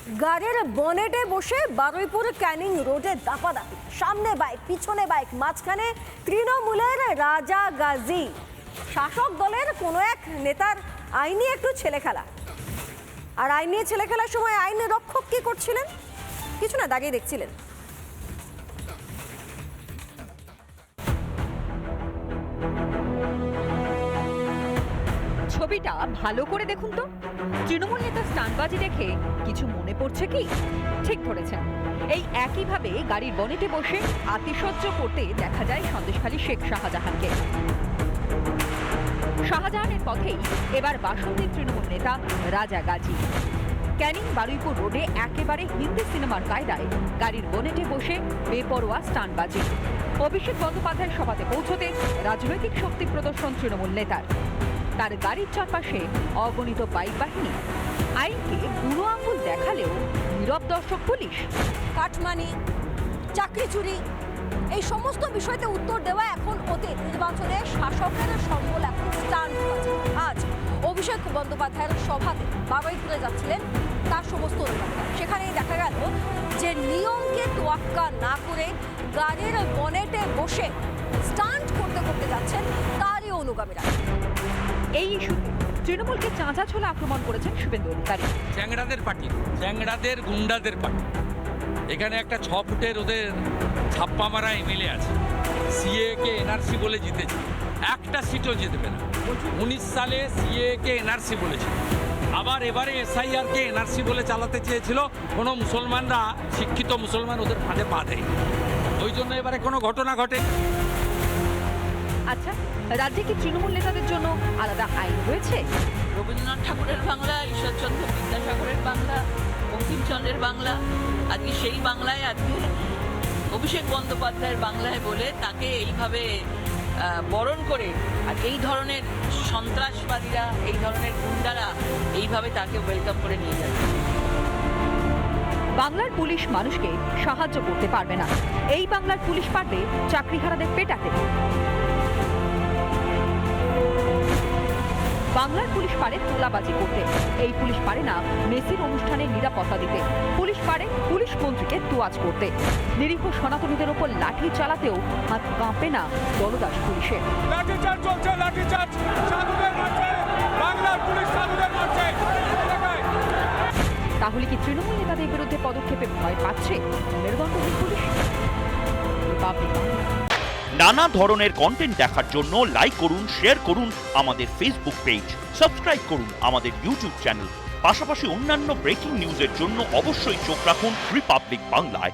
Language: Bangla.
গাড়ির বনেটে বসে বারুইপুর ক্যানিং রোডে দাপাদাপি, সামনে বাইক পিছনে বাইক, মাঝখানে তৃণমূলের রাজা গাজী। শাসক দলের কোনো এক নেতার আইনি একটু ছেলে খেলা, আর আইন নিয়ে ছেলে খেলার সময় আইন রক্ষক কি করছিলেন? কিছু না, দাঁড়িয়ে দেখছিলেন। ছবিটা ভালো করে দেখুন তো। তৃণমূল নেতা স্টানবাজি দেখে কিছু মনে পড়ছে কি? ঠিক ধরেছেন, এই একইভাবে গাড়ির বনেটে বসে আতিশয্য করতে দেখা যায় সন্দেশখালী শেখ শাহজাহানকে। শাহজাহানের পথেই এবার বাসন্তীর তৃণমূল নেতা রাজা গাজী। ক্যানিং বারুইপুর রোডে একেবারে হিন্দি সিনেমার কায়দায় গাড়ির বনেটে বসে বেপরোয়া স্টানবাজি। অভিষেক বন্দ্যোপাধ্যায়ের সভাতে পৌঁছতে রাজনৈতিক শক্তি প্রদর্শন তৃণমূল নেতার। তার গাড়ির চারপাশে অগণিত বাইক বাহিনী। আইনকে বুড়ো আঙুল দেখালেও নীরব দর্শক পুলিশ। কাটমানি, চাকরি চুরি, এই সমস্ত বিষয়তে উত্তর দেওয়া এখন অতীত। নির্বাচনে শাসকের সম্বল এখন স্টানবাজি। আজ অভিষেক বন্দ্যোপাধ্যায়ের সভাতে বারুইপুরে যাচ্ছিলেন তার সমস্ত অনুগামীরা। সেখানেই দেখা গেল যে নিয়মকে তোয়াক্কা না করে গাড়ির বনেটে বসে স্টান্ট করতে করতে যাচ্ছেন তারই অনুগামীরা। এই ইস্যুতে তৃণমূলকে চাঁচা ছোলা আক্রমণ করেছেন শুভেন্দু অধিকারী। চ্যাংড়াদের পার্টি, চ্যাংড়াদের গুন্ডাদের পার্টি। এখানে একটা 6 ফুটের ওদের ছাপ্পা মারা এমএলএ আছে। সিএ কে এনআরসি বলে জিতেছে, একটা সিটও জিতবে না। 19 সালে সিএ কে এনআরসি বলেছিল, আবার এবারে এসআইআর কে এনআরসি বলে চালাতে চেয়েছিল। কোনো মুসলমানরা, শিক্ষিত মুসলমান ওদের ফাঁদে পা দেয়, ওই জন্য এবারে কোনো ঘটনা ঘটে। আচ্ছা, রাজ্যে কি তৃণমূল নেতাদের জন্য আলাদা আইন রয়েছে? রবীন্দ্রনাথ ঠাকুরের বাংলা, ঈশ্বরচন্দ্র বিদ্যাসাগরের বাংলা, বঙ্কিমচন্দ্রের বাংলা, আজকে সেই বাংলায় আজকে অভিষেক বন্দ্যোপাধ্যায়ের বাংলায় বলে তাকে এইভাবে বরণ করে, আর এই ধরনের সন্ত্রাসবাদীরা, এই ধরনের গুন্ডারা এইভাবে তাকে ওয়েলকাম করে নিয়ে যাচ্ছে। বাংলার পুলিশ মানুষকে সাহায্য করতে পারবে না। এই বাংলার পুলিশ পারবে চাকরিহারাদের পেটাতে। বাংলার পুলিশ পারে তোলাবাজি করতে। এই পুলিশ পারে না মেসির অনুষ্ঠানে নিরাপত্তা দিতে। পুলিশ পারে পুলিশ মন্ত্রীকে তোয়াজ করতে। নিরীহ সনাতনীদের ওপর লাঠি চালাতেও হাত কাঁপে না দলদাস পুলিশের। লাঠিচার্জ চলছে, লাঠিচার্জ, সাধুদের মারছে, বাংলার পুলিশ সাধুদের মারছে। তাহলে কি তৃণমূল নেতাদের বিরুদ্ধে পদক্ষেপে ভয় পাচ্ছে মেরুদণ্ডহীন পুলিশ? রিপাবলিক বাংলা। নানা ধরনের কন্টেন্ট দেখার জন্য লাইক করুন, শেয়ার করুন আমাদের ফেসবুক পেজ, সাবস্ক্রাইব করুন আমাদের ইউটিউব চ্যানেল। পাশাপাশি অন্যান্য ব্রেকিং নিউজের জন্য অবশ্যই চোখ রাখুন রিপাবলিক বাংলায়।